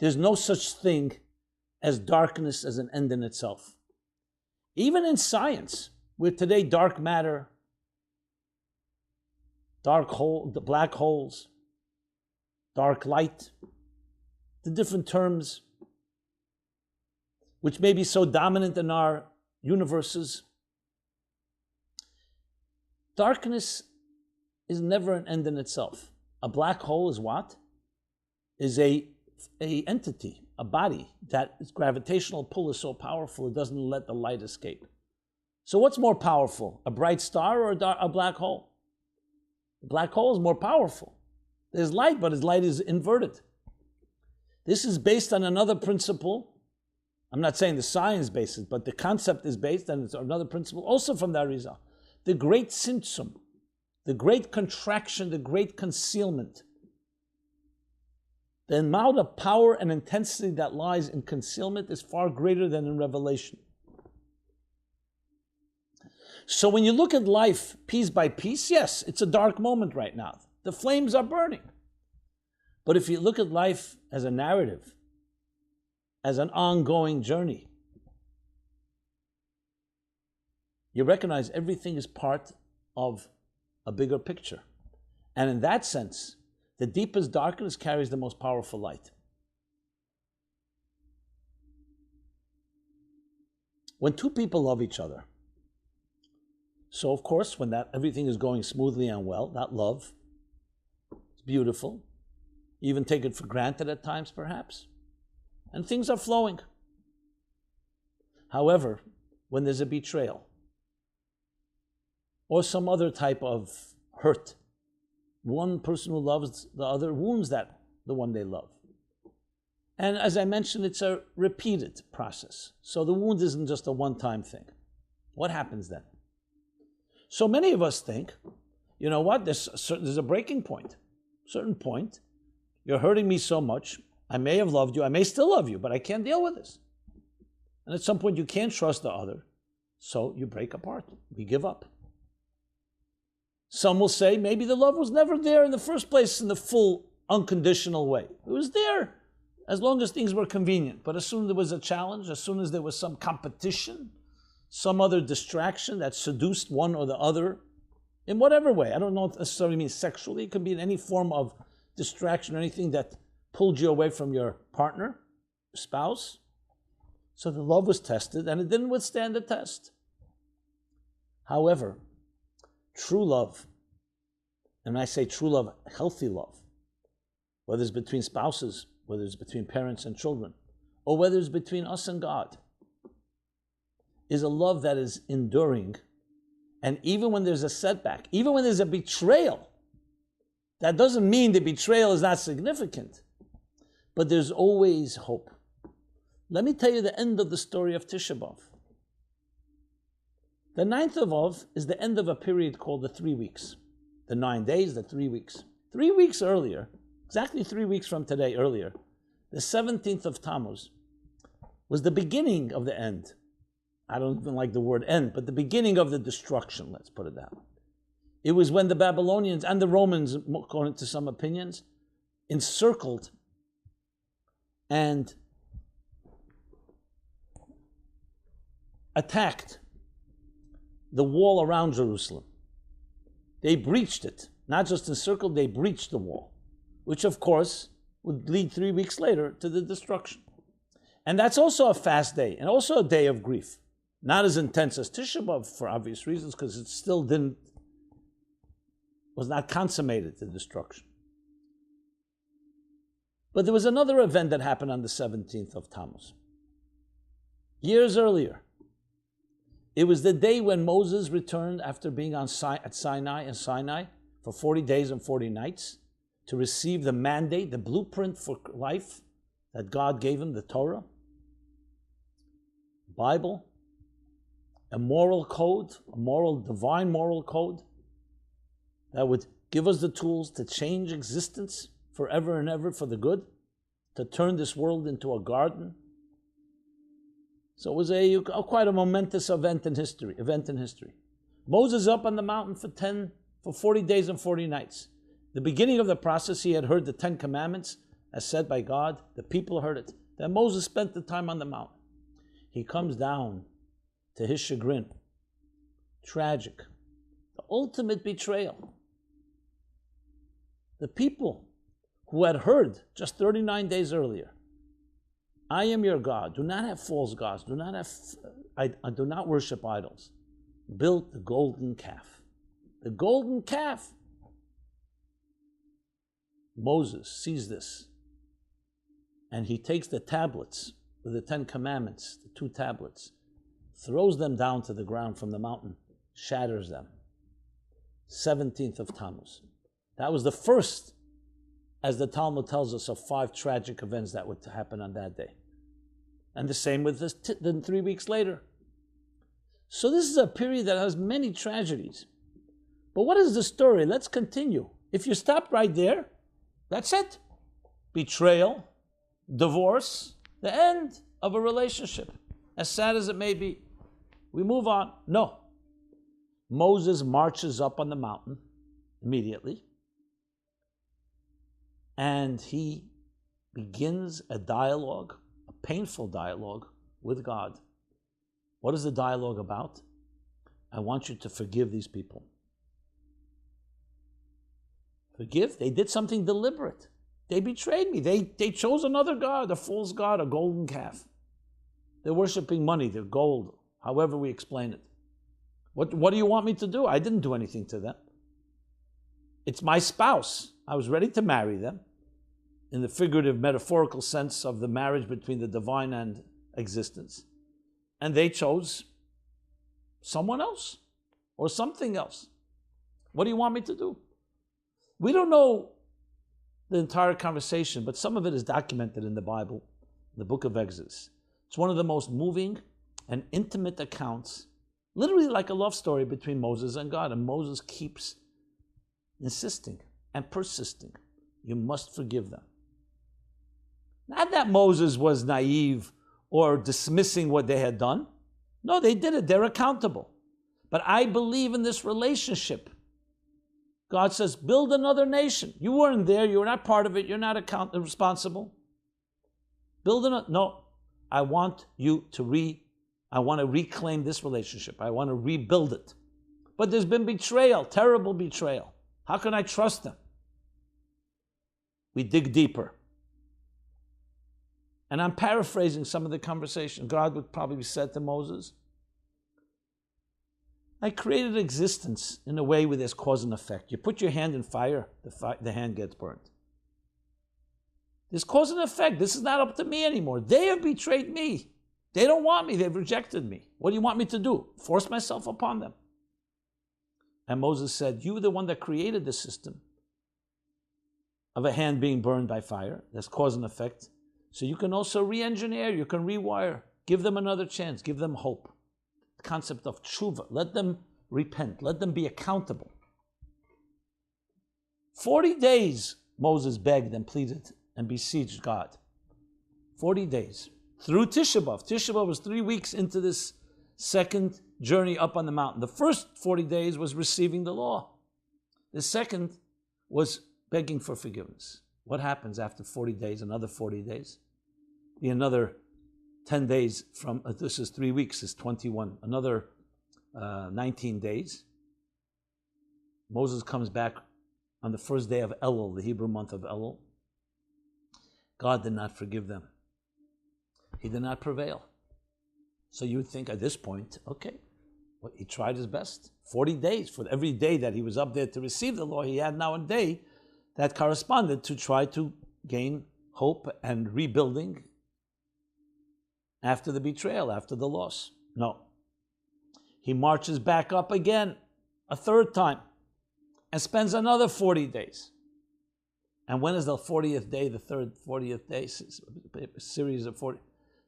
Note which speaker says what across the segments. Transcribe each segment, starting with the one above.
Speaker 1: There's no such thing as darkness as an end in itself. Even in science, where today dark matter, the black holes, dark light, the different terms which may be so dominant in our universes, darkness is never an end in itself. A black hole is what? Is a entity, a body, that its gravitational pull is so powerful it doesn't let the light escape. So what's more powerful, a bright star or a black hole? The black hole is more powerful. There's light, but his light is inverted. This is based on another principle. I'm not saying the science basis, but the concept is based on another principle, also from the Arizal. The great tzimtzum, the great contraction, the great concealment. The amount of power and intensity that lies in concealment is far greater than in revelation. So when you look at life piece by piece, yes, it's a dark moment right now. The flames are burning. But if you look at life as a narrative, as an ongoing journey, you recognize everything is part of a bigger picture. And in that sense, the deepest darkness carries the most powerful light. When two people love each other, so of course, when everything is going smoothly and well, that love is beautiful. You even take it for granted at times, perhaps, and things are flowing. However, when there's a betrayal or some other type of hurt, one person who loves the other wounds the one they love. And as I mentioned, it's a repeated process. So the wound isn't just a one-time thing. What happens then? So many of us think, you know what, there's a breaking point. Certain point, you're hurting me so much, I may have loved you, I may still love you, but I can't deal with this. And at some point you can't trust the other, so you break apart, we give up. Some will say maybe the love was never there in the first place in the full, unconditional way. It was there as long as things were convenient. But as soon as there was a challenge, as soon as there was some competition, some other distraction that seduced one or the other, in whatever way, I don't know if it necessarily means sexually, it could be in any form of distraction or anything that pulled you away from your partner, spouse. So the love was tested and it didn't withstand the test. However, true love, and when I say true love, healthy love, whether it's between spouses, whether it's between parents and children, or whether it's between us and God, is a love that is enduring. And even when there's a setback, even when there's a betrayal, that doesn't mean the betrayal is not significant, but there's always hope. Let me tell you the end of the story of Tisha B'Av. The 9th of Av is the end of a period called the 3 weeks. The 9 days, the 3 weeks. 3 weeks earlier, exactly 3 weeks from today earlier, the 17th of Tammuz was the beginning of the end. I don't even like the word end, but the beginning of the destruction, let's put it that way. It was when the Babylonians and the Romans, according to some opinions, encircled and attacked the wall around Jerusalem. They breached it, not just encircled, they breached the wall, which of course would lead 3 weeks later to the destruction. And that's also a fast day, and also a day of grief. Not as intense as Tisha B'Av for obvious reasons, because it still was not consummated, the destruction. But there was another event that happened on the 17th of Tammuz. Years earlier, it was the day when Moses returned after being at Sinai for 40 days and 40 nights to receive the mandate, the blueprint for life that God gave him, the Torah, Bible, a moral code, divine moral code that would give us the tools to change existence forever and ever for the good, to turn this world into a garden. So it was quite a momentous event in history. Moses up on the mountain for 40 days and 40 nights. The beginning of the process, he had heard the 10 Commandments as said by God. The people heard it. Then Moses spent the time on the mountain. He comes down to his chagrin. Tragic. The ultimate betrayal. The people who had heard just 39 days earlier, I am your God. Do not have false gods. Do not worship idols. Built the golden calf. The golden calf. Moses sees this, and he takes the tablets with the 10 Commandments, the 2 tablets, throws them down to the ground from the mountain, shatters them. 17th of Tammuz. That was the first, as the Talmud tells us, of 5 tragic events that would happen on that day. And the same with this, then 3 weeks later. So this is a period that has many tragedies. But what is the story? Let's continue. If you stop right there, that's it. Betrayal, divorce, the end of a relationship. As sad as it may be. We move on. No. Moses marches up on the mountain immediately. And he begins a dialogue, a painful dialogue with God. What is the dialogue about? I want you to forgive these people. Forgive? They did something deliberate. They betrayed me. They chose another god, a false god, a golden calf. They're worshiping money, they're gold, however we explain it. What do you want me to do? I didn't do anything to them. It's my spouse. I was ready to marry them in the figurative, metaphorical sense of the marriage between the divine and existence. And they chose someone else or something else. What do you want me to do? We don't know the entire conversation, but some of it is documented in the Bible, the book of Exodus. It's one of the most moving and intimate accounts, literally like a love story between Moses and God. And Moses keeps insisting and persisting. You must forgive them. Not that Moses was naive or dismissing what they had done. No, they did it. They're accountable. But I believe in this relationship. God says, build another nation. You weren't there. You were not part of it. You're not responsible. Build another. No, I want to reclaim this relationship. I want to rebuild it. But there's been betrayal, terrible betrayal. How can I trust them? We dig deeper. And I'm paraphrasing some of the conversation. God would probably said to Moses, I created existence in a way where there's cause and effect. You put your hand in fire, the hand gets burnt. There's cause and effect. This is not up to me anymore. They have betrayed me. They don't want me. They've rejected me. What do you want me to do? Force myself upon them. And Moses said, you are the one that created the system of a hand being burned by fire. That's cause and effect. So you can also re-engineer, you can rewire. Give them another chance. Give them hope. The concept of tshuva. Let them repent. Let them be accountable. 40 days Moses begged and pleaded and besieged God. 40 days. Through Tisha B'Av. Tisha B'Av was 3 weeks into this second journey up on the mountain. The first 40 days was receiving the law. The second was begging for forgiveness. What happens after 40 days, another 40 days? Be another 10 days from, this is 3 weeks, is 21. Another 19 days. Moses comes back on the first day of Elul, the Hebrew month of Elul. God did not forgive them. He did not prevail. So you would think at this point, okay, well, he tried his best. 40 days, for every day that he was up there to receive the law, he had now a day that corresponded to try to gain hope and rebuilding after the betrayal, after the loss. No. He marches back up again, a third time, and spends another 40 days. And when is the 40th day, the third 40th day, a series of 40,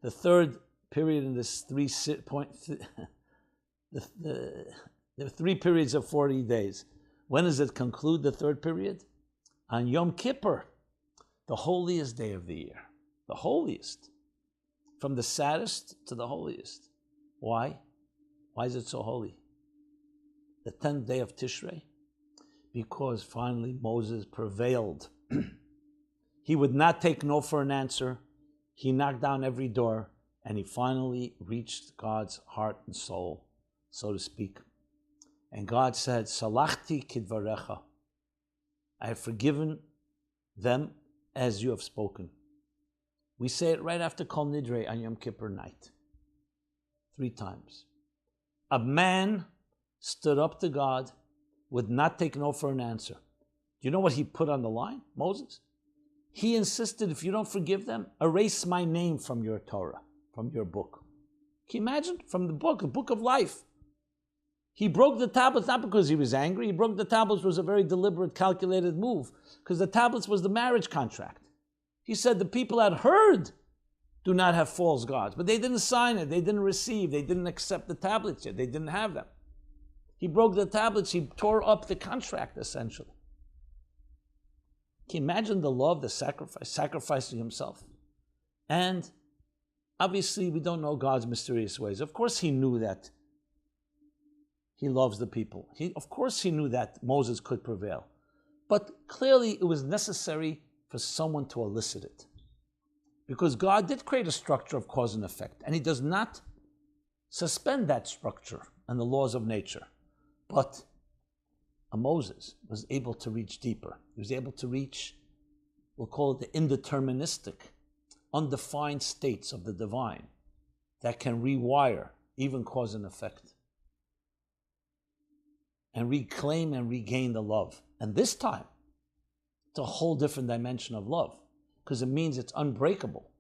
Speaker 1: the third period in this the 3 periods of 40 days. When does it conclude, the third period? On Yom Kippur, the holiest day of the year. The holiest. From the saddest to the holiest. Why? Why is it so holy? The 10th day of Tishrei? Because finally Moses prevailed. He would not take no for an answer. He knocked down every door, and he finally reached God's heart and soul, so to speak. And God said, Salachti kidvarecha. I have forgiven them as you have spoken. We say it right after Kol Nidre on Yom Kippur night. 3 times. A man stood up to God, would not take no for an answer. Do you know what he put on the line, Moses? He insisted, if you don't forgive them, erase my name from your Torah, from your book. Can you imagine? From the book of life. He broke the tablets not because he was angry. He broke the tablets was a very deliberate, calculated move, because the tablets was the marriage contract. He said the people had heard, do not have false gods, but they didn't sign it, they didn't receive, they didn't accept the tablets yet, they didn't have them. He broke the tablets, he tore up the contract, essentially. Can you imagine the love, the sacrifice, sacrificing himself? And obviously, we don't know God's mysterious ways. Of course, he knew that he loves the people. Of course, he knew that Moses could prevail. But clearly, it was necessary for someone to elicit it. Because God did create a structure of cause and effect, and he does not suspend that structure and the laws of nature. But Moses was able to reach deeper. He was able to reach, we'll call it the indeterministic, undefined states of the divine that can rewire even cause and effect and reclaim and regain the love. And this time, it's a whole different dimension of love, because it means it's unbreakable.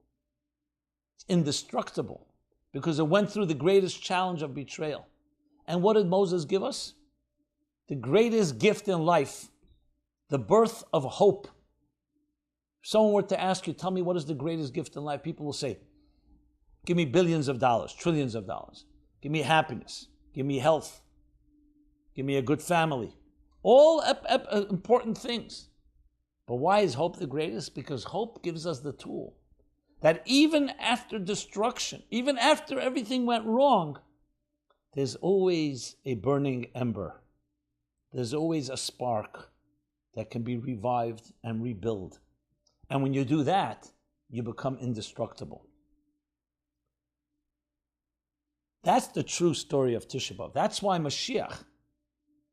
Speaker 1: It's indestructible, because it went through the greatest challenge of betrayal. And what did Moses give us? The greatest gift in life, the birth of hope. If someone were to ask you, tell me what is the greatest gift in life, people will say, give me billions of dollars, trillions of dollars. Give me happiness. Give me health. Give me a good family. All important things. But why is hope the greatest? Because hope gives us the tool that even after destruction, even after everything went wrong, there's always a burning ember. There's always a spark that can be revived and rebuilt. And when you do that, you become indestructible. That's the true story of Tisha B'Av. That's why Mashiach,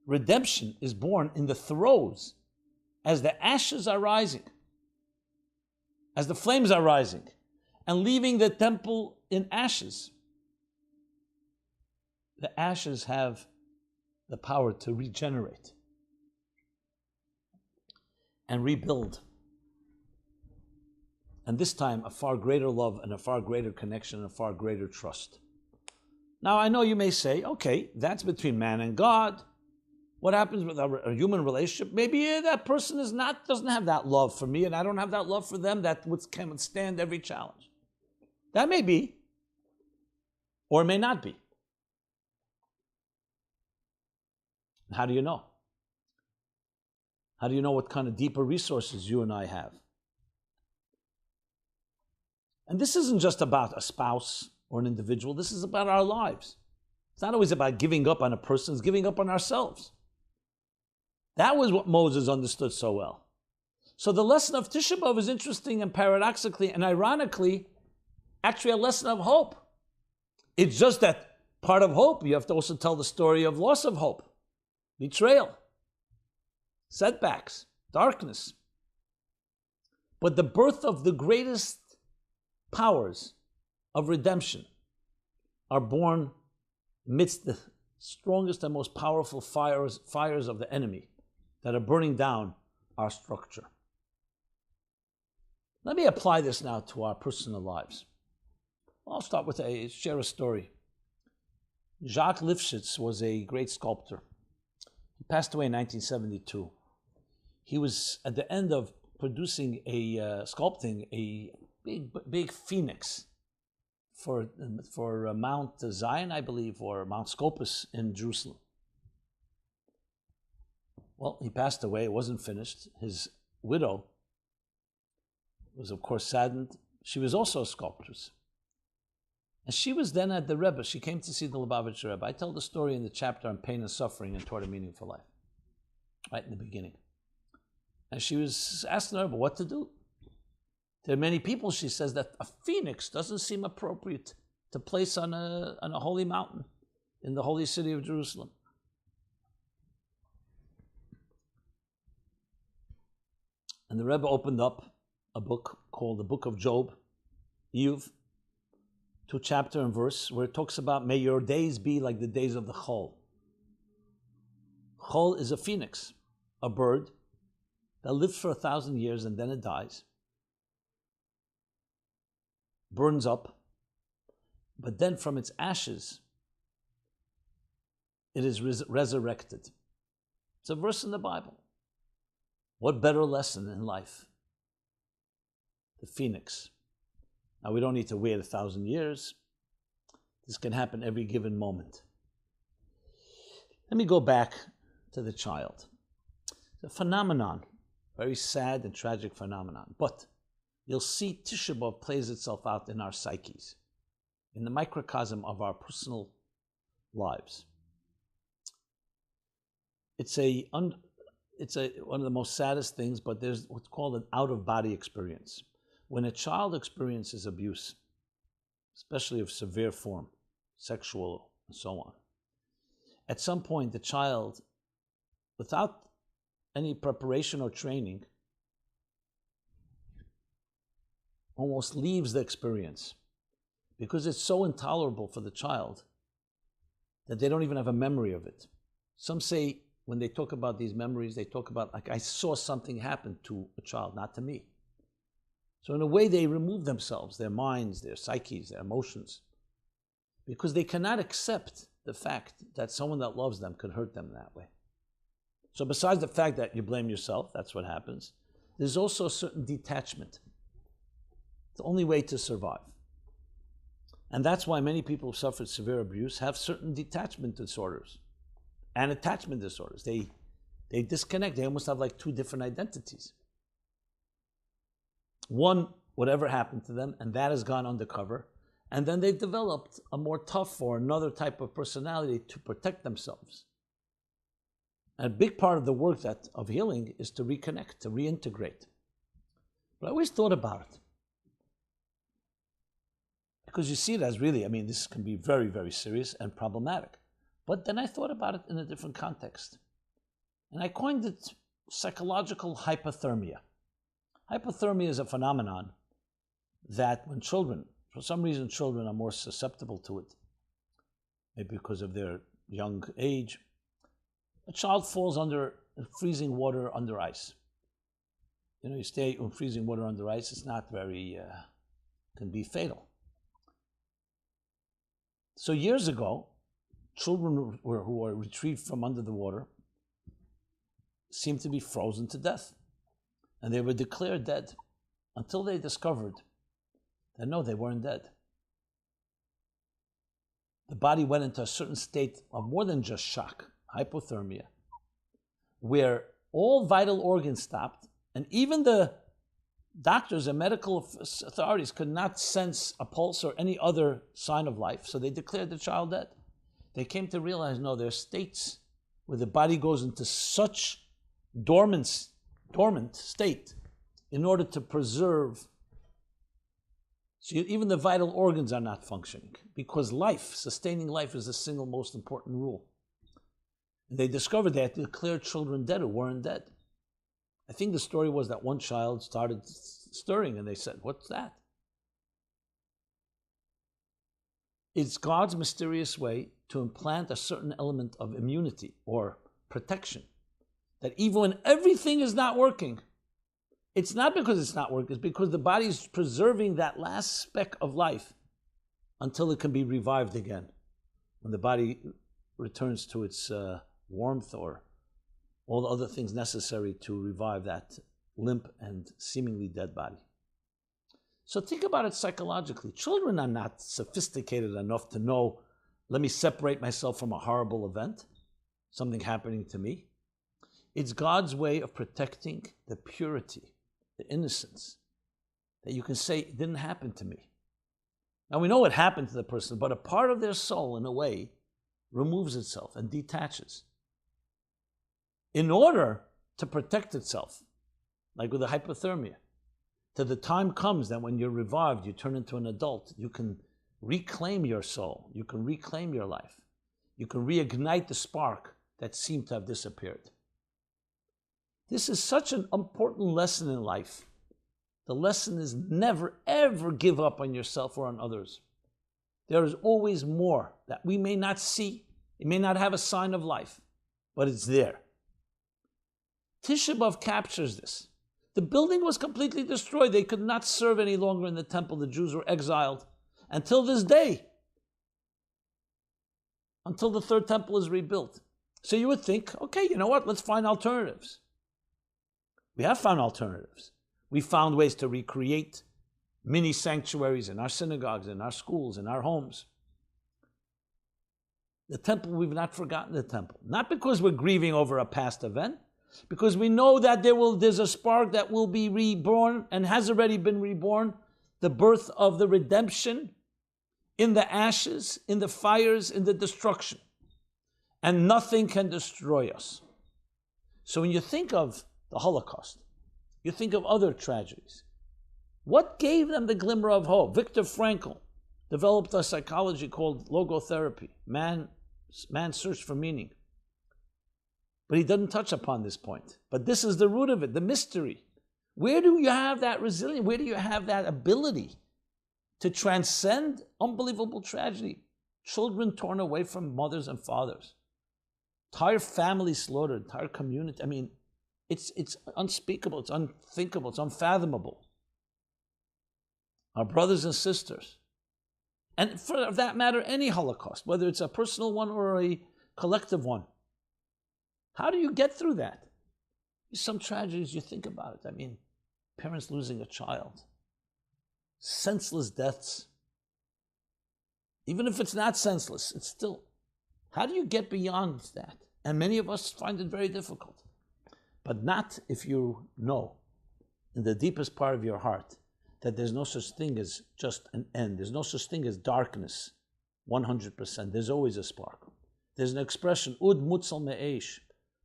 Speaker 1: redemption, is born in the throes, as the ashes are rising, as the flames are rising, and leaving the temple in ashes. The ashes have the power to regenerate and rebuild. And this time, a far greater love and a far greater connection and a far greater trust. Now, I know you may say, okay, that's between man and God. What happens with a human relationship? Maybe that person doesn't have that love for me, and I don't have that love for them that can withstand every challenge. That may be, or it may not be. How do you know? How do you know what kind of deeper resources you and I have? And this isn't just about a spouse or an individual. This is about our lives. It's not always about giving up on a person. It's giving up on ourselves. That was what Moses understood so well. So the lesson of Tisha B'Av is interesting and paradoxically and ironically actually a lesson of hope. It's just that part of hope, you have to also tell the story of loss of hope. Betrayal, setbacks, darkness. But the birth of the greatest powers of redemption are born amidst the strongest and most powerful fires of the enemy that are burning down our structure. Let me apply this now to our personal lives. I'll start with share a story. Jacques Lifshitz was a great sculptor. He passed away in 1972. He was at the end of producing sculpting a big phoenix for Mount Zion, I believe, or Mount Scopus in Jerusalem. Well, he passed away. It wasn't finished. His widow was, of course, saddened. She was also a sculptress. And she was then at the Rebbe. She came to see the Lubavitcher Rebbe. I tell the story in the chapter on pain and suffering and toward a meaningful life, right in the beginning. And she was asking the Rebbe what to do. There are many people, she says, that a phoenix doesn't seem appropriate to place on a holy mountain in the holy city of Jerusalem. And the Rebbe opened up a book called the Book of Job, Iyov, to chapter and verse, where it talks about, may your days be like the days of the chol. Chol is a phoenix, a bird that lives for 1,000 years and then it dies, burns up, but then from its ashes, it is resurrected. It's a verse in the Bible. What better lesson in life? The phoenix. Now, we don't need to wait 1,000 years. This can happen every given moment. Let me go back to the child. It's a phenomenon, very sad and tragic phenomenon. But you'll see Tisha B'Av plays itself out in our psyches, in the microcosm of our personal lives. It's one of the most saddest things, but there's what's called an out-of-body experience. When a child experiences abuse, especially of severe form, sexual and so on, at some point the child, without any preparation or training, almost leaves the experience because it's so intolerable for the child that they don't even have a memory of it. Some say when they talk about these memories, they talk about, like, I saw something happen to a child, not to me. So in a way, they remove themselves, their minds, their psyches, their emotions, because they cannot accept the fact that someone that loves them could hurt them that way. So besides the fact that you blame yourself, that's what happens, there's also a certain detachment. It's the only way to survive. And that's why many people who suffered severe abuse have certain detachment disorders and attachment disorders. They disconnect. They almost have like two different identities. One, whatever happened to them, and that has gone undercover. And then they've developed a more tough or another type of personality to protect themselves. And a big part of the work of healing is to reconnect, to reintegrate. But I always thought about it. Because you see it as really, this can be very, very serious and problematic. But then I thought about it in a different context. And I coined it psychological hypothermia. Hypothermia is a phenomenon that when children, for some reason children are more susceptible to it, maybe because of their young age, a child falls under freezing water under ice. You stay in freezing water under ice, it's not very, can be fatal. So years ago, children who were retrieved from under the water seemed to be frozen to death. And they were declared dead until they discovered that no, they weren't dead. The body went into a certain state of more than just shock, hypothermia, where all vital organs stopped, and even the doctors and medical authorities could not sense a pulse or any other sign of life, so they declared the child dead. They came to realize, no, there are states where the body goes into such dormant state in order to preserve. So even the vital organs are not functioning because sustaining life is the single most important rule. And they discovered they had to declare children dead who weren't dead. I think the story was that one child started stirring and they said, "What's that?" It's God's mysterious way to implant a certain element of immunity or protection. That even when everything is not working, it's not because it's not working, it's because the body is preserving that last speck of life until it can be revived again. When the body returns to its warmth or all the other things necessary to revive that limp and seemingly dead body. So think about it psychologically. Children are not sophisticated enough to know, let me separate myself from a horrible event, something happening to me. It's God's way of protecting the purity, the innocence, that you can say, it didn't happen to me. Now we know what happened to the person, but a part of their soul, in a way, removes itself and detaches in order to protect itself, like with the hypothermia. till the time comes that when you're revived, you turn into an adult, you can reclaim your soul, you can reclaim your life, you can reignite the spark that seemed to have disappeared. This is such an important lesson in life. The lesson is never, ever give up on yourself or on others. There is always more that we may not see. It may not have a sign of life, but it's there. Tisha B'Av captures this. The building was completely destroyed. They could not serve any longer in the temple. The Jews were exiled until this day, until the third temple is rebuilt. So you would think, okay, you know what? Let's find alternatives. We have found alternatives. We found ways to recreate mini sanctuaries in our synagogues, in our schools, in our homes. The temple, we've not forgotten the temple. Not because we're grieving over a past event, because we know that there's a spark that will be reborn and has already been reborn, the birth of the redemption in the ashes, in the fires, in the destruction. And nothing can destroy us. So when you think of the Holocaust, you think of other tragedies. What gave them the glimmer of hope? Viktor Frankl developed a psychology called logotherapy, man's search for meaning. But he doesn't touch upon this point. But this is the root of it, the mystery. Where do you have that resilience? Where do you have that ability to transcend unbelievable tragedy? Children torn away from mothers and fathers. Entire families slaughtered, entire community. I mean, it's unspeakable, it's unthinkable, it's unfathomable. Our brothers and sisters. And for that matter, any Holocaust, whether it's a personal one or a collective one. How do you get through that? Some tragedies, you think about it. I mean, parents losing a child, senseless deaths. Even if it's not senseless, it's still, how do you get beyond that? And many of us find it very difficult. But not if you know in the deepest part of your heart that there's no such thing as just an end. There's no such thing as darkness, 100%. There's always a spark. There's an expression, ud mutzel me'esh,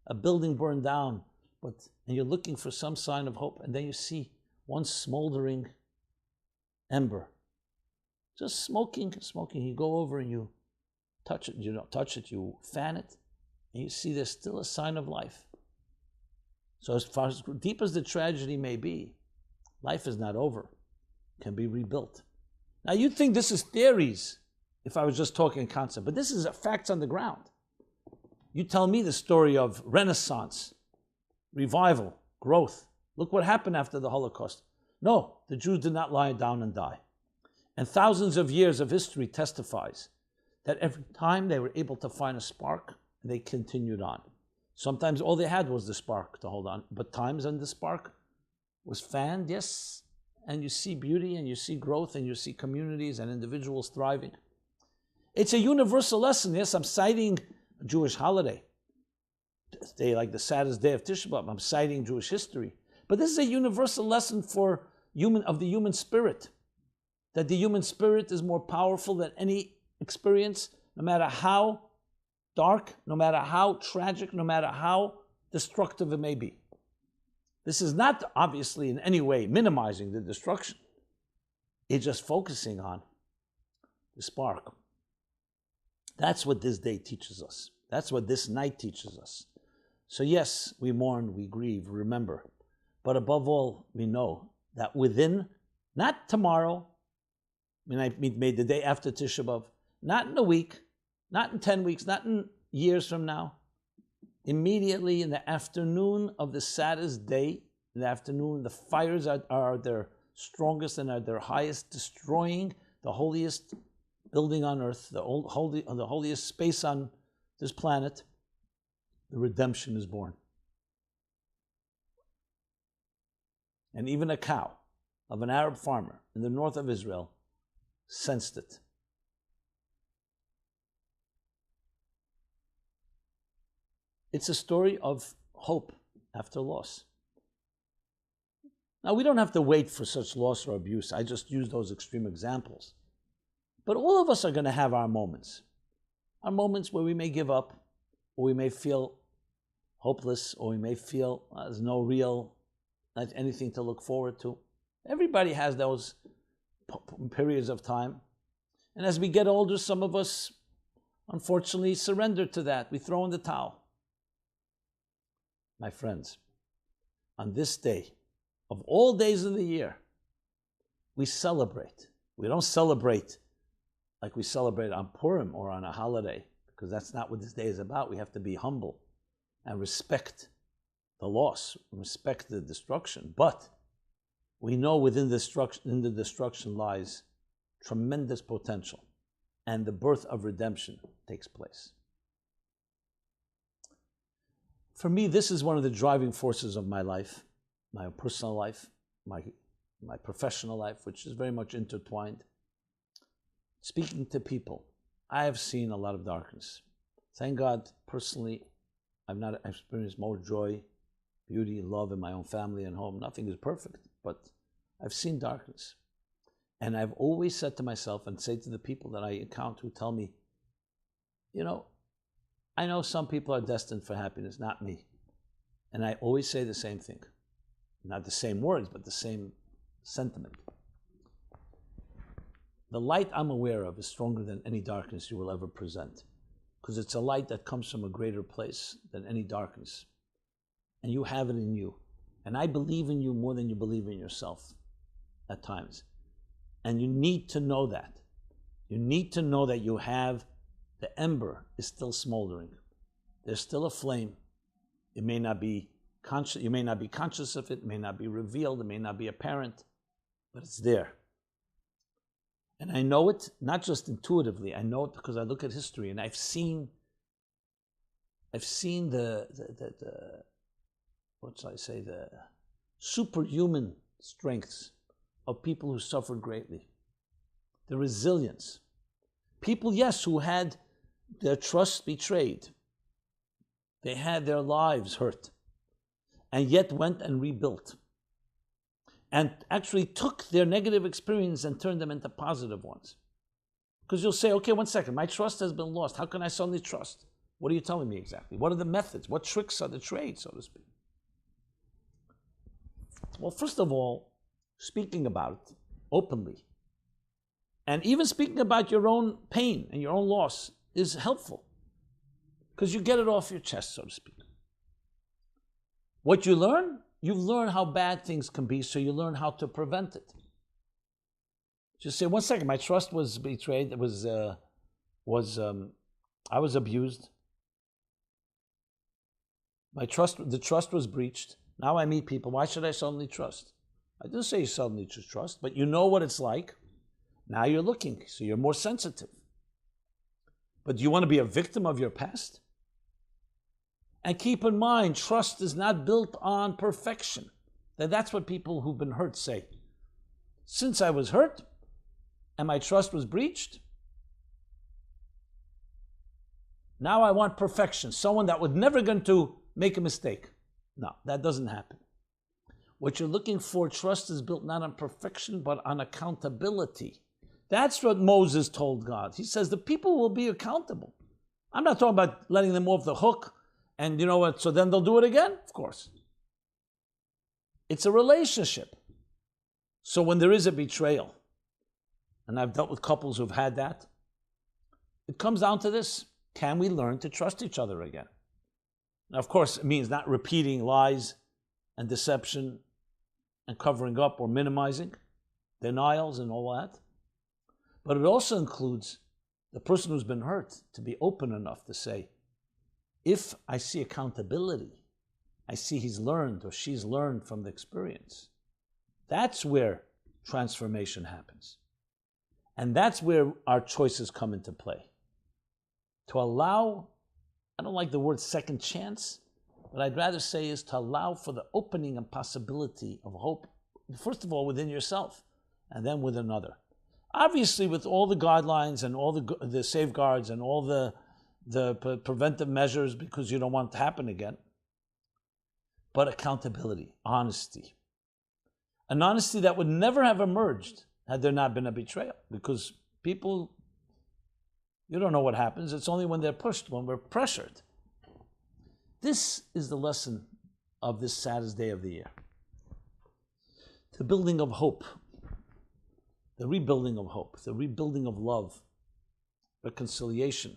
Speaker 1: a building burned down, and you're looking for some sign of hope, and then you see one smoldering ember, just smoking. You go over and you touch it. You don't touch it, you fan it, and you see there's still a sign of life. So as far as deep as the tragedy may be, life is not over. It can be rebuilt. Now you'd think this is theories if I was just talking concept, but this is facts on the ground. You tell me the story of Renaissance, revival, growth. Look what happened after the Holocaust. No, the Jews did not lie down and die. And thousands of years of history testifies that every time they were able to find a spark, they continued on. Sometimes all they had was the spark to hold on, but times when the spark was fanned, yes, and you see beauty and you see growth and you see communities and individuals thriving. It's a universal lesson. Yes, I'm citing a Jewish holiday, day like the saddest day of Tisha B'Av. I'm citing Jewish history, but this is a universal lesson for the human spirit, that the human spirit is more powerful than any experience, no matter how dark, no matter how tragic, no matter how destructive it may be. This is not obviously in any way minimizing the destruction. It's just focusing on the spark. That's what this day teaches us. That's what this night teaches us. So yes, we mourn, we grieve, remember. But above all, we know that within, not tomorrow, I made the day after Tisha B'Av, not in a week, not in 10 weeks, not in years from now. Immediately in the afternoon of the saddest day, in the afternoon, the fires are their strongest and are their highest, destroying the holiest building on earth, the holiest space on this planet. The redemption is born. And even a cow of an Arab farmer in the north of Israel sensed it. It's a story of hope after loss. Now, we don't have to wait for such loss or abuse. I just use those extreme examples. But all of us are going to have our moments where we may give up, or we may feel hopeless, or we may feel there's no real anything to look forward to. Everybody has those periods of time. And as we get older, some of us, unfortunately, surrender to that. We throw in the towel. My friends, on this day, of all days of the year, we celebrate. We don't celebrate like we celebrate on Purim or on a holiday, because that's not what this day is about. We have to be humble and respect the loss, respect the destruction. But we know within the destruction lies tremendous potential, and the birth of redemption takes place. For me, this is one of the driving forces of my life, my personal life, my professional life, which is very much intertwined. Speaking to people, I have seen a lot of darkness. Thank God, personally, I've not experienced more joy, beauty, love in my own family and home. Nothing is perfect, but I've seen darkness. And I've always said to myself and say to the people that I encounter who tell me, you know, I know some people are destined for happiness, not me. And I always say the same thing. Not the same words, but the same sentiment. The light I'm aware of is stronger than any darkness you will ever present, because it's a light that comes from a greater place than any darkness. And you have it in you. And I believe in you more than you believe in yourself at times. And you need to know that. You need to know that you have, the ember is still smoldering. There's still a flame. It may not be conscious, you may not be conscious of it, may not be revealed, it may not be apparent, but it's there. And I know it, not just intuitively, I know it because I look at history and I've seen the what shall I say, the superhuman strengths of people who suffered greatly. The resilience. People, yes, who had their trust betrayed. They had their lives hurt, and yet went and rebuilt. And actually took their negative experience and turned them into positive ones. Because you'll say, okay, 1 second, my trust has been lost. How can I suddenly trust? What are you telling me exactly? What are the methods? What tricks are the trade, so to speak? Well, first of all, speaking about it openly, and even speaking about your own pain and your own loss is helpful, because you get it off your chest, so to speak. What you learn, you've learned how bad things can be, so you learn how to prevent it. Just say, 1 second, my trust was betrayed. It was, I was abused. The trust was breached. Now I meet people. Why should I suddenly trust? I didn't say you suddenly should trust, but you know what it's like. Now you're looking, so you're more sensitive. But do you want to be a victim of your past? And keep in mind, trust is not built on perfection. That's what people who've been hurt say. Since I was hurt and my trust was breached, now I want perfection. Someone that was never going to make a mistake. No, that doesn't happen. What you're looking for, trust is built not on perfection, but on accountability. That's what Moses told God. He says the people will be accountable. I'm not talking about letting them off the hook and you know what, so then they'll do it again? Of course. It's a relationship. So when there is a betrayal, and I've dealt with couples who've had that, it comes down to this. Can we learn to trust each other again? Now, of course, it means not repeating lies and deception and covering up or minimizing, denials and all that. But it also includes the person who's been hurt to be open enough to say, if I see accountability, I see he's learned or she's learned from the experience, that's where transformation happens. And that's where our choices come into play. To allow, I don't like the word second chance, but I'd rather say is to allow for the opening and possibility of hope, first of all within yourself, and then with another. Obviously with all the guidelines and all the safeguards and all the preventive measures, because you don't want it to happen again. But accountability, honesty. An honesty that would never have emerged had there not been a betrayal, because people, you don't know what happens. It's only when they're pushed, when we're pressured. This is the lesson of this saddest day of the year. the building of hope, the rebuilding of hope, the rebuilding of love, reconciliation,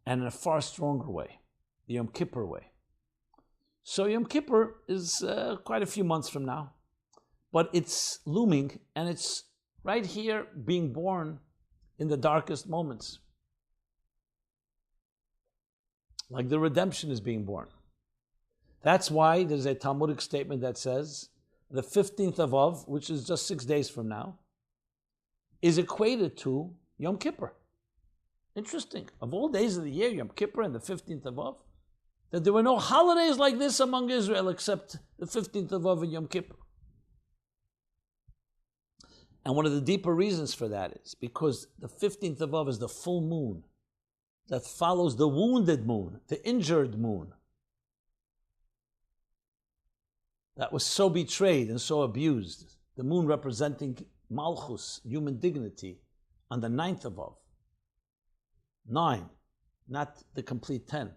Speaker 1: and in a far stronger way, the Yom Kippur way. So Yom Kippur is quite a few months from now, but it's looming, and it's right here being born in the darkest moments. Like the redemption is being born. That's why there's a Talmudic statement that says the 15th of Av, which is just 6 days from now, is equated to Yom Kippur. Interesting. Of all days of the year, Yom Kippur and the 15th of Av, that there were no holidays like this among Israel except the 15th of Av and Yom Kippur. And one of the deeper reasons for that is because the 15th of Av is the full moon that follows the wounded moon, the injured moon, that was so betrayed and so abused. The moon representing Malchus, human dignity, on the 9th of Av. 9, not the complete 10.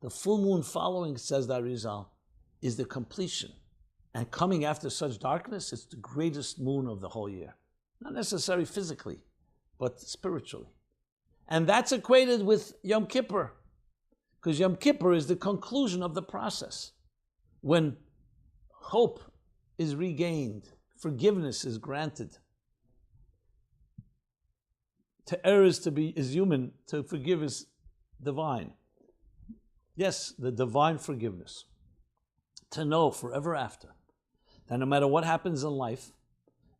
Speaker 1: The full moon following, says the Arizal, is the completion. And coming after such darkness, it's the greatest moon of the whole year. Not necessarily physically, but spiritually. And that's equated with Yom Kippur, because Yom Kippur is the conclusion of the process. When hope is regained, forgiveness is granted. To err is human, to forgive is divine. Yes, the divine forgiveness. To know forever after that no matter what happens in life,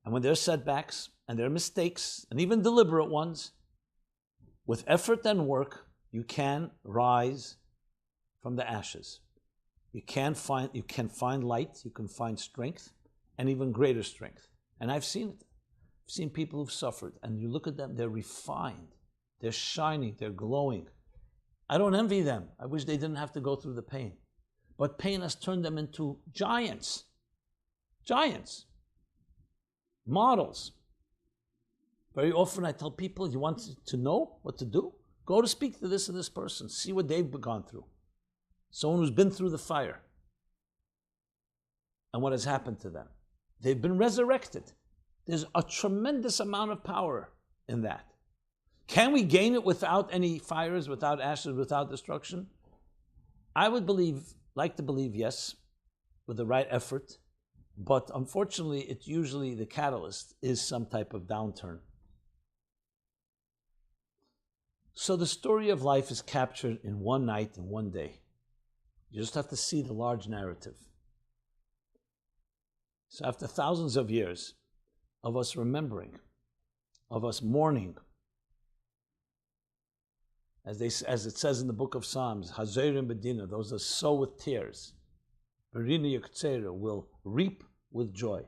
Speaker 1: and when there are setbacks, and there are mistakes, and even deliberate ones, with effort and work, you can rise from the ashes. You can find light, you can find strength, and even greater strength. And I've seen it. I've seen people who've suffered, and you look at them, they're refined, they're shining, they're glowing. I don't envy them. I wish they didn't have to go through the pain. But pain has turned them into giants. Giants. Models. Very often I tell people, you want to know what to do? Go to speak to this and this person. See what they've gone through. Someone who's been through the fire. And what has happened to them. They've been resurrected. There's a tremendous amount of power in that. Can we gain it without any fires, without ashes, without destruction? I would like to believe yes, with the right effort. But unfortunately, it's usually the catalyst is some type of downturn. So the story of life is captured in one night and one day. You just have to see the large narrative. So after thousands of years of us remembering, of us mourning, as it says in the book of Psalms, Hazerim Bedina, those that sow with tears, Berina Yektzera, will reap with joy.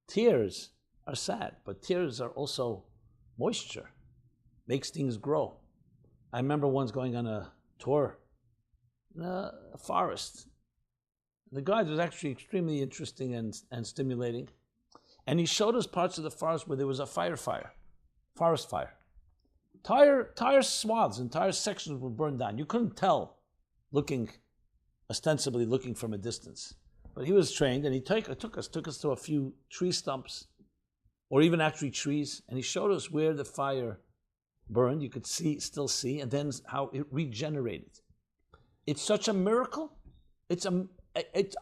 Speaker 1: Tears are sad, but tears are also moisture, makes things grow. I remember once going on a tour in a forest. The guide was actually extremely interesting and stimulating. And he showed us parts of the forest where there was a forest fire. Entire swaths, entire sections were burned down. You couldn't tell, ostensibly looking from a distance. But he was trained, and he took us to a few tree stumps, or even actually trees, and he showed us where the fire burned. You could still see, and then how it regenerated. It's such a miracle.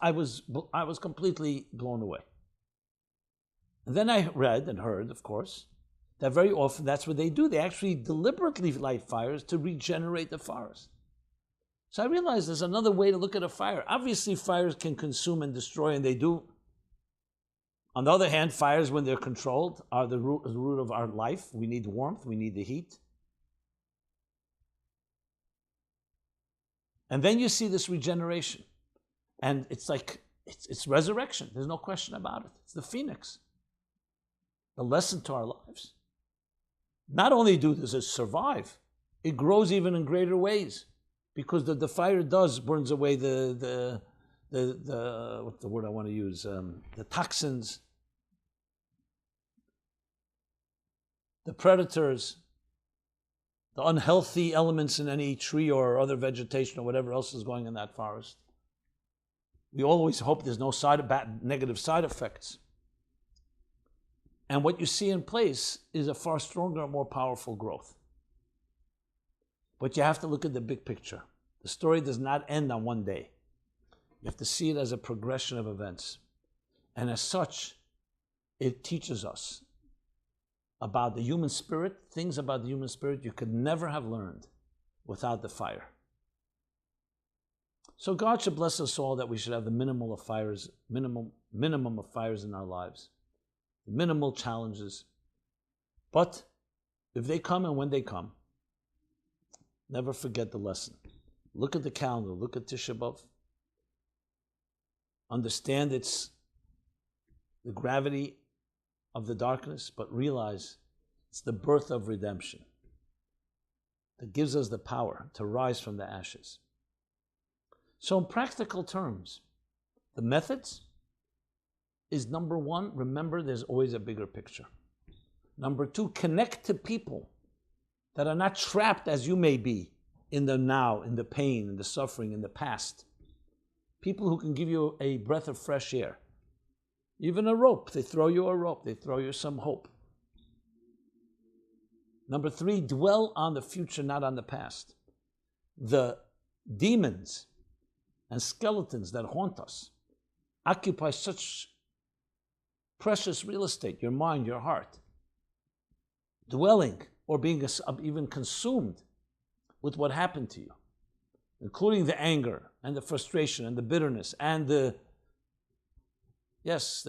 Speaker 1: I was completely blown away. And then I read and heard, of course, that very often that's what they do. They actually deliberately light fires to regenerate the forest. So I realized there's another way to look at a fire. Obviously, fires can consume and destroy, and they do. On the other hand, fires, when they're controlled, are the root of our life. We need warmth, we need the heat. And then you see this regeneration. And it's like, it's resurrection. There's no question about it. It's the phoenix. The lesson to our lives. Not only does it survive, it grows even in greater ways. Because the fire burns away the what's the word I want to use? The toxins, the predators, the unhealthy elements in any tree or other vegetation or whatever else is going in that forest. We always hope there's no negative side effects. And what you see in place is a far stronger and more powerful growth. But you have to look at the big picture. The story does not end on one day. You have to see it as a progression of events. And as such, it teaches us about the human spirit, things about the human spirit you could never have learned without the fire. So God should bless us all that we should have the minimum of fires in our lives, minimal challenges. But if they come and when they come, never forget the lesson. Look at the calendar, look at Tisha B'Av. Understand it's the gravity of the darkness, but realize it's the birth of redemption that gives us the power to rise from the ashes. So in practical terms, the methods is number one, remember there's always a bigger picture. Number two, connect to people that are not trapped as you may be in the now, in the pain, in the suffering, in the past. People who can give you a breath of fresh air. Even a rope, they throw you a rope, they throw you some hope. Number three, dwell on the future, not on the past. The demons and skeletons that haunt us occupy such precious real estate, your mind, your heart. Dwelling or being even consumed with what happened to you, including the anger and the frustration and the bitterness and the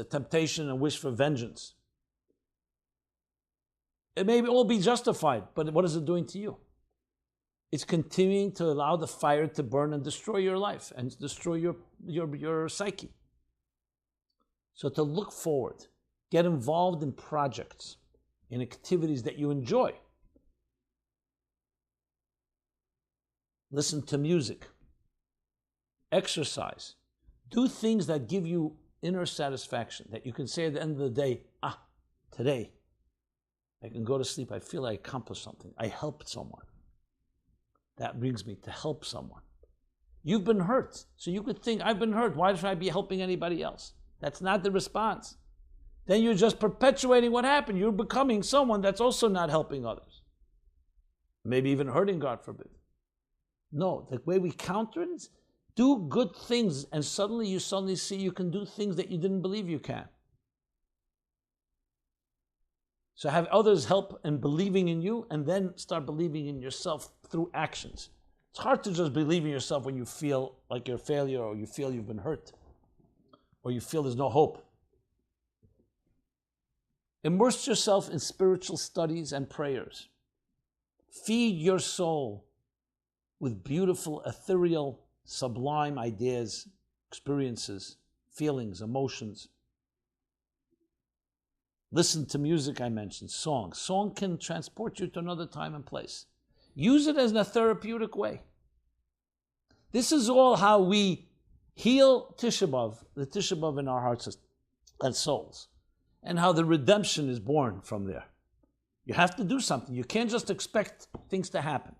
Speaker 1: temptation and wish for vengeance. It may all be justified, but what is it doing to you? It's continuing to allow the fire to burn and destroy your life and destroy your psyche. So to look forward, get involved in projects, in activities that you enjoy. Listen to music, exercise, do things that give you inner satisfaction, that you can say at the end of the day, today I can go to sleep, I feel I accomplished something, I helped someone. That brings me to help someone. You've been hurt, so you could think, I've been hurt, why should I be helping anybody else? That's not the response. Then you're just perpetuating what happened. You're becoming someone that's also not helping others. Maybe even hurting, God forbid. No, the way we counter it is do good things, and suddenly you see you can do things that you didn't believe you can. So have others help in believing in you, and then start believing in yourself through actions. It's hard to just believe in yourself when you feel like you're a failure, or you feel you've been hurt, or you feel there's no hope. Immerse yourself in spiritual studies and prayers. Feed your soul with beautiful, ethereal, sublime ideas, experiences, feelings, emotions. Listen to music, I mentioned, song. Song can transport you to another time and place. Use it as a therapeutic way. This is all how we heal Tisha B'Av, the Tisha B'Av in our hearts and souls, and how the redemption is born from there. You have to do something. You can't just expect things to happen.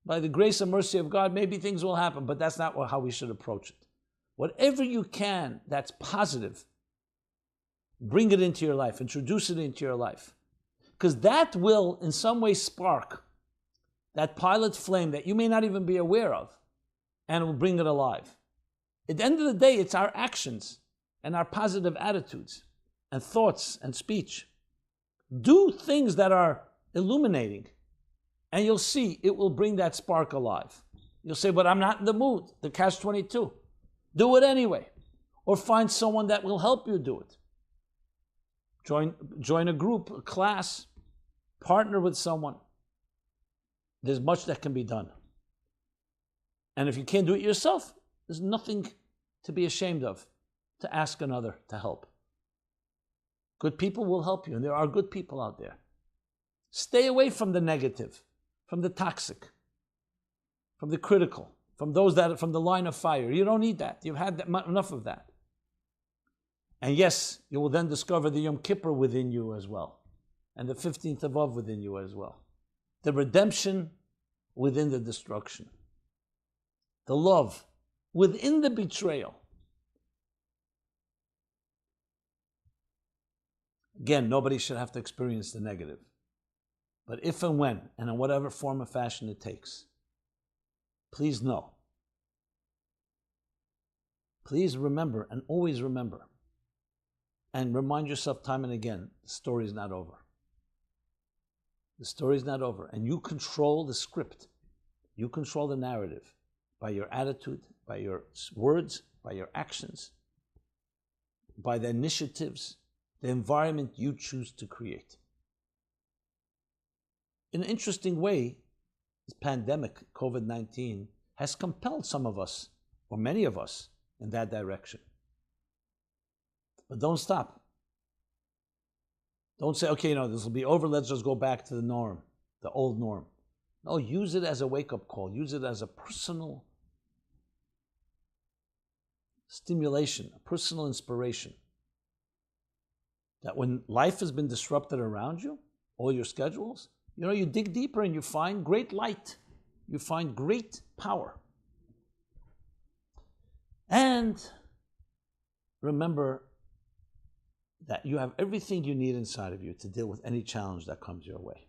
Speaker 1: By the grace and mercy of God, maybe things will happen, but that's not how we should approach it. Whatever you can that's positive, bring it into your life, introduce it into your life. Because that will, in some way, spark that pilot flame that you may not even be aware of, and it will bring it alive. At the end of the day, it's our actions and our positive attitudes and thoughts and speech. Do things that are illuminating, and you'll see it will bring that spark alive. You'll say, but I'm not in the mood, the catch-22. Do it anyway. Or find someone that will help you do it. Join a group, a class, partner with someone. There's much that can be done. And if you can't do it yourself, there's nothing to be ashamed of to ask another to help. Good people will help you, and there are good people out there. Stay away from the negative, from the toxic, from the critical, from those that are from the line of fire. You don't need that. You've had enough of that. And yes, you will then discover the Yom Kippur within you as well, and the 15th of Av within you as well. The redemption within the destruction. The love within the betrayal. Again, nobody should have to experience the negative. But if and when, and in whatever form or fashion it takes, please know. Please remember and always remember. And remind yourself time and again, the story is not over. The story is not over. And you control the script. You control the narrative by your attitude, by your words, by your actions, by the initiatives, the environment you choose to create. In an interesting way, this pandemic, COVID-19, has compelled some of us, or many of us, in that direction. But don't stop. Don't say, okay, this will be over, let's just go back to the norm, the old norm. No, use it as a wake-up call. Use it as a personal stimulation, a personal inspiration. That when life has been disrupted around you, all your schedules, you dig deeper and you find great light. You find great power. And remember that you have everything you need inside of you to deal with any challenge that comes your way.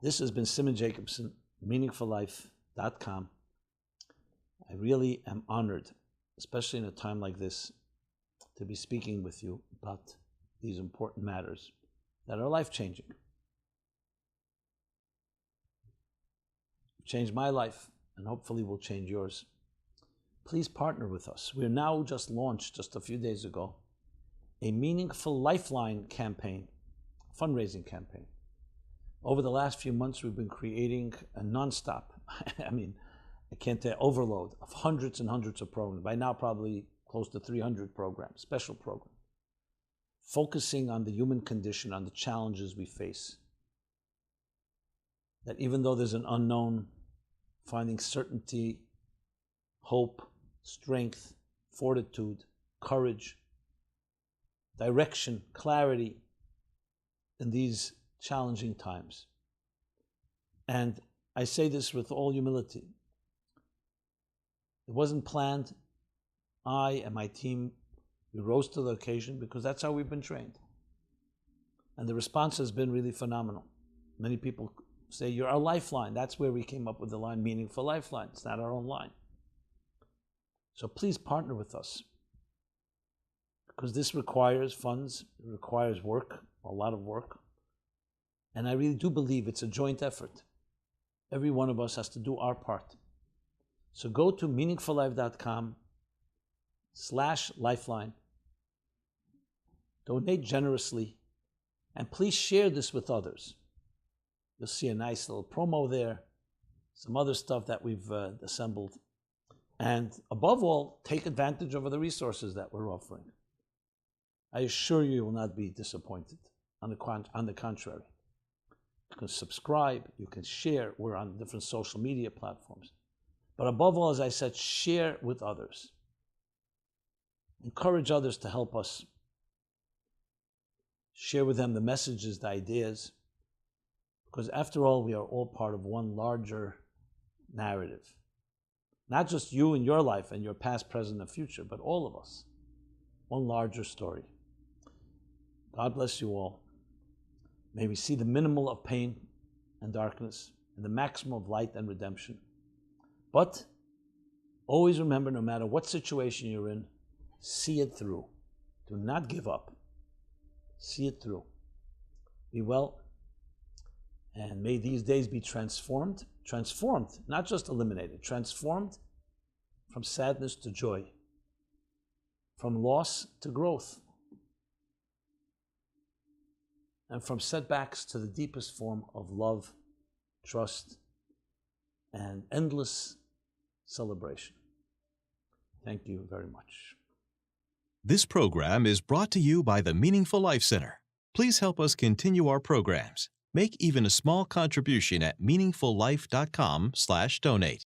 Speaker 1: This has been Simon Jacobson, meaningfullife.com. I really am honored, especially in a time like this, to be speaking with you about these important matters that are life-changing. Changed my life, and hopefully will change yours. Please partner with us. We're now just launched, just a few days ago, a Meaningful Lifeline campaign, fundraising campaign. Over the last few months, we've been creating a nonstop, I can't tell, overload of hundreds and hundreds of programs. By now, probably close to 300 programs, special programs, focusing on the human condition, on the challenges we face. That even though there's an unknown, finding certainty, hope, strength, fortitude, courage, direction, clarity in these challenging times. And I say this with all humility. It wasn't planned. I and my team, we rose to the occasion because that's how we've been trained. And the response has been really phenomenal. Many people say, you're our lifeline. That's where we came up with the line, Meaningful Lifeline. It's not our own line. So please partner with us, because this requires funds, it requires work, a lot of work. And I really do believe it's a joint effort. Every one of us has to do our part. So go to meaningfullife.com/lifeline. Donate generously, and please share this with others. You'll see a nice little promo there, some other stuff that we've assembled. And above all, take advantage of the resources that we're offering. I assure you will not be disappointed. On the contrary. You can subscribe, you can share. We're on different social media platforms. But above all, as I said, share with others. Encourage others to help us. Share with them the messages, the ideas. Because after all, we are all part of one larger narrative. Not just you and your life and your past, present, and future, but all of us. One larger story. God bless you all. May we see the minimal of pain and darkness and the maximum of light and redemption. But always remember, no matter what situation you're in, see it through. Do not give up. See it through. Be well. And may these days be transformed, not just eliminated, transformed from sadness to joy, from loss to growth, and from setbacks to the deepest form of love, trust, and endless celebration. Thank you very much.
Speaker 2: This program is brought to you by the Meaningful Life Center. Please help us continue our programs. Make even a small contribution at meaningfullife.com/donate.